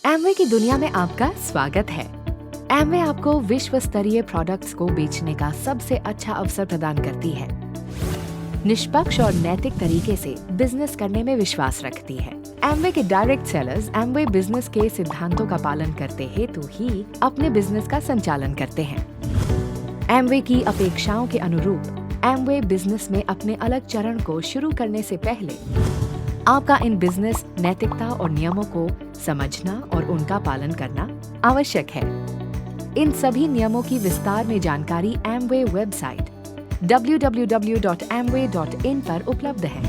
Amway की दुनिया में आपका स्वागत है। एमवे आपको विश्व स्तरीय प्रोडक्ट्स को बेचने का सबसे अच्छा अवसर प्रदान करती है। निष्पक्ष और नैतिक तरीके से बिजनेस करने में विश्वास रखती है। एमवे के डायरेक्ट सेलर्स एमवे बिजनेस के सिद्धांतों का पालन करते हेतु ही अपने बिजनेस का संचालन करते हैं। एमवे की अपेक्षाओं के अनुरूप एमवे बिजनेस में अपने अलग चरण को शुरू करने से पहले आपका इन बिजनेस नैतिकता और नियमों को समझना और उनका पालन करना आवश्यक है। इन सभी नियमों की विस्तार में जानकारी एमवे वेबसाइट www.amway.in पर उपलब्ध है।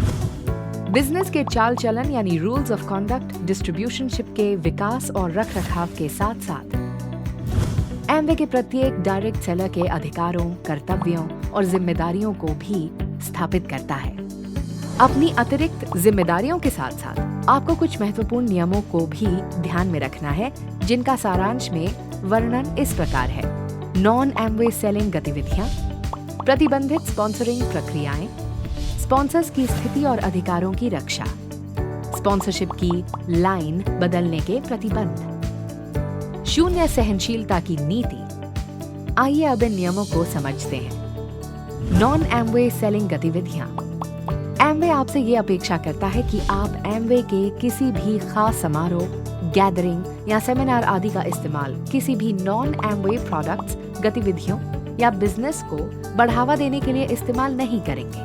बिजनेस के चाल चलन यानी रूल्स ऑफ कॉन्डक्ट डिस्ट्रीब्यूशनशिप के विकास और रखरखाव के साथ साथ एमवे के प्रत्येक डायरेक्ट सेलर के अधिकारों, कर्तव्यों और जिम्मेदारियों को भी स्थापित करता है। अपनी अतिरिक्त जिम्मेदारियों के साथ साथ आपको कुछ महत्वपूर्ण नियमों को भी ध्यान में रखना है, जिनका सारांश में वर्णन इस प्रकार है। नॉन एमवे सेलिंग गतिविधियां, प्रतिबंधित स्पॉन्सरिंग प्रक्रियाएं, स्पॉन्सर्स की स्थिति और अधिकारों की रक्षा, स्पॉन्सरशिप की लाइन बदलने के प्रतिबंध, शून्य सहनशीलता की नीति। आइए अब इन नियमों को समझते हैं। नॉन एमवे सेलिंग गतिविधियां। एमवे आपसे ये अपेक्षा करता है कि आप एमवे के किसी भी खास समारोह, गैदरिंग या सेमिनार आदि का इस्तेमाल किसी भी नॉन एमवे प्रोडक्ट्स, गतिविधियों या बिजनेस को बढ़ावा देने के लिए इस्तेमाल नहीं करेंगे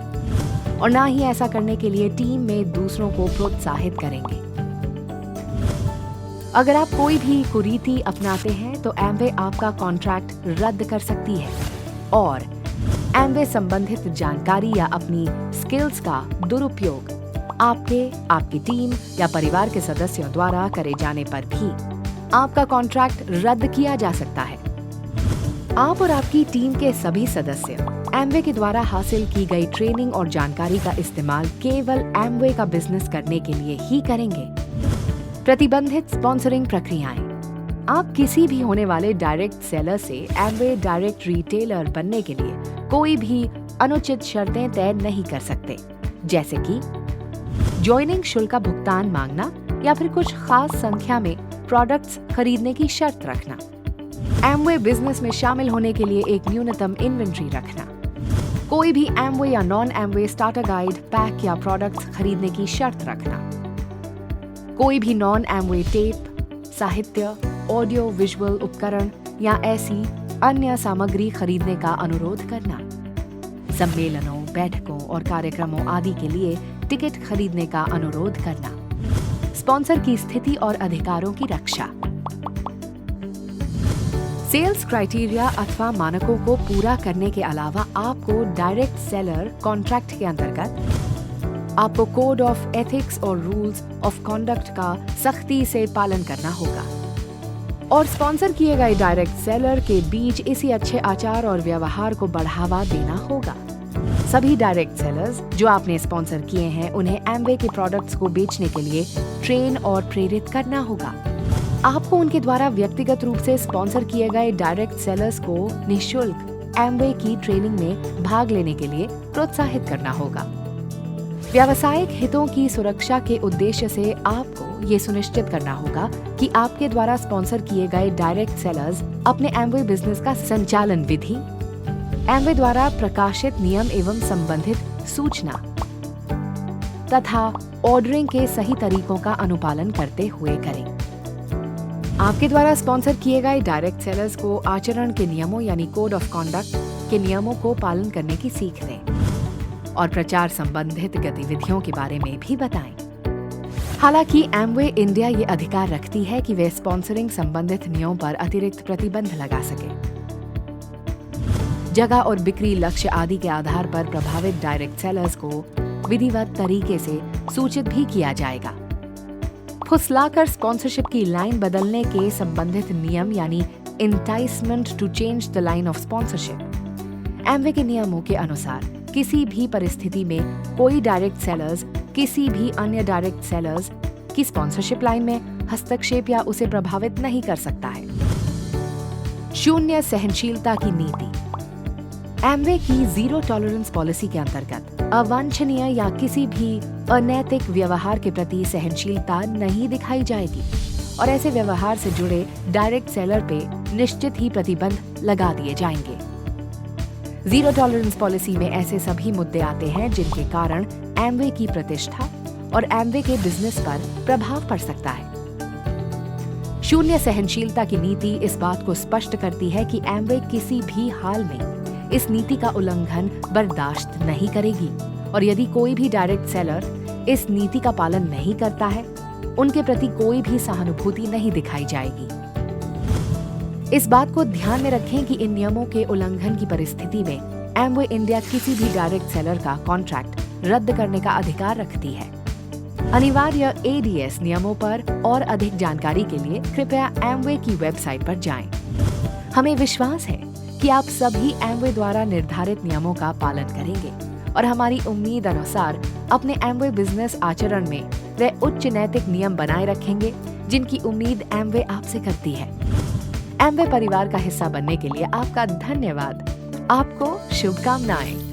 और ना ही ऐसा करने के लिए टीम में दूसरों को प्रोत्साहित करेंगे। अगर आप कोई भी कुरीति अपनाते हैं तो एमवे आपका कॉन्ट्रैक्ट रद्द कर सकती है और एमवे संबंधित जानकारी या अपनी स्किल्स का दुरुपयोग आपकी टीम या परिवार के सदस्यों द्वारा करे जाने पर भी आपका कॉन्ट्रैक्ट रद्द किया जा सकता है। आप और आपकी टीम के सभी सदस्य एमवे के द्वारा हासिल की गई ट्रेनिंग और जानकारी का इस्तेमाल केवल एमवे का बिजनेस करने के लिए ही करेंगे। प्रतिबंधित स्पॉन्सरिंग प्रक्रियाएं। आप किसी भी होने वाले डायरेक्ट सेलर से एमवे डायरेक्ट रिटेलर बनने के लिए कोई भी अनुचित शर्तें तय नहीं कर सकते, जैसे कि ज्वाइनिंग शुल्क का भुगतान मांगना या फिर कुछ खास संख्या में प्रोडक्ट्स खरीदने की शर्त रखना, एमवे बिजनेस में शामिल होने के लिए एक न्यूनतम इन्वेंट्री रखना, कोई भी एमवे या non Amway starter guide, pack या प्रोडक्ट्स खरीदने की शर्त रखना, कोई भी नॉन एमवे टेप, साहित्य, ऑडियो विजुअल उपकरण या ऐसी अन्य सामग्री खरीदने का अनुरोध करना, सम्मेलनों, बैठकों और कार्यक्रमों आदि के लिए टिकट खरीदने का अनुरोध करना, स्पॉन्सर की स्थिति और अधिकारों की रक्षा। सेल्स क्राइटेरिया अथवा मानकों को पूरा करने के अलावा आपको डायरेक्ट सेलर कॉन्ट्रैक्ट के अंतर्गत आपको कोड ऑफ एथिक्स और रूल्स ऑफ कॉन्डक्ट का सख्ती से पालन करना होगा और स्पॉन्सर किए गए डायरेक्ट सेलर के बीच इसी अच्छे आचार और व्यवहार को बढ़ावा देना होगा। सभी डायरेक्ट सेलर्स जो आपने स्पॉन्सर किए हैं, उन्हें एमवे के प्रोडक्ट्स को बेचने के लिए ट्रेन और प्रेरित करना होगा। आपको उनके द्वारा व्यक्तिगत रूप से स्पॉन्सर किए गए डायरेक्ट सेलर्स को निःशुल्क एमवे की ट्रेनिंग में भाग लेने के लिए प्रोत्साहित करना होगा। व्यावसायिक हितों की सुरक्षा के उद्देश्य से आपको ये सुनिश्चित करना होगा कि आपके द्वारा स्पॉन्सर किए गए डायरेक्ट सेलर्स अपने एमवे बिजनेस का संचालन विधि, एमवे द्वारा प्रकाशित नियम एवं संबंधित सूचना तथा ऑर्डरिंग के सही तरीकों का अनुपालन करते हुए करें। आपके द्वारा स्पॉन्सर किए गए डायरेक्ट सेलर्स को आचरण के नियमों यानी कोड ऑफ कॉन्डक्ट के नियमों को पालन करने की सीख दें और प्रचार संबंधित गतिविधियों के बारे में भी बताएं। हालांकि एमवे इंडिया ये अधिकार रखती है कि वे स्पॉन्सरिंग संबंधित नियमों पर अतिरिक्त प्रतिबंध लगा सके। जगह और बिक्री लक्ष्य आदि के आधार पर प्रभावित डायरेक्ट सेलर्स को विधिवत तरीके से सूचित भी किया जाएगा। फुसलाकर स्पॉन्सरशिप की लाइन बदलने के संबंधित नियम यानी enticement to change the line of sponsorship. Amway के नियमों के अनुसार किसी भी परिस्थिति में कोई डायरेक्ट सेलर्स किसी भी अन्य डायरेक्ट सेलर्स की स्पॉन्सरशिप लाइन में हस्तक्षेप या उसे प्रभावित नहीं कर सकता है। शून्य सहनशीलता की नीति। एमवे की जीरो टॉलरेंस पॉलिसी के अंतर्गत अवांछनीय या किसी भी अनैतिक व्यवहार के प्रति सहनशीलता नहीं दिखाई जाएगी और ऐसे व्यवहार से जुड़े डायरेक्ट सेलर पे निश्चित ही प्रतिबंध लगा दिए जाएंगे। जीरो टॉलरेंस पॉलिसी में ऐसे सभी मुद्दे आते हैं जिनके कारण एमवे की प्रतिष्ठा और एमवे के बिजनेस पर प्रभाव पड़ सकता है। शून्य सहनशीलता की नीति इस बात को स्पष्ट करती है कि एमवे किसी भी हाल में इस नीति का उल्लंघन बर्दाश्त नहीं करेगी और यदि कोई भी डायरेक्ट सेलर इस नीति का पालन नहीं करता है, उनके प्रति कोई भी सहानुभूति नहीं दिखाई जाएगी। इस बात को ध्यान में रखें कि इन नियमों के उल्लंघन की परिस्थिति में एमवे इंडिया किसी भी डायरेक्ट सेलर का कॉन्ट्रैक्ट रद्द करने का अधिकार रखती है। अनिवार्य एडीएस नियमों पर और अधिक जानकारी के लिए कृपया एमवे की वेबसाइट पर जाएं। हमें विश्वास है कि आप सभी एमवे द्वारा निर्धारित नियमों का पालन करेंगे और हमारी उम्मीद अनुसार अपने एमवे बिजनेस आचरण में वे उच्च नैतिक नियम बनाए रखेंगे जिनकी उम्मीद एमवे आपसे करती है। एमवे परिवार का हिस्सा बनने के लिए आपका धन्यवाद। आपको शुभकामनाएं।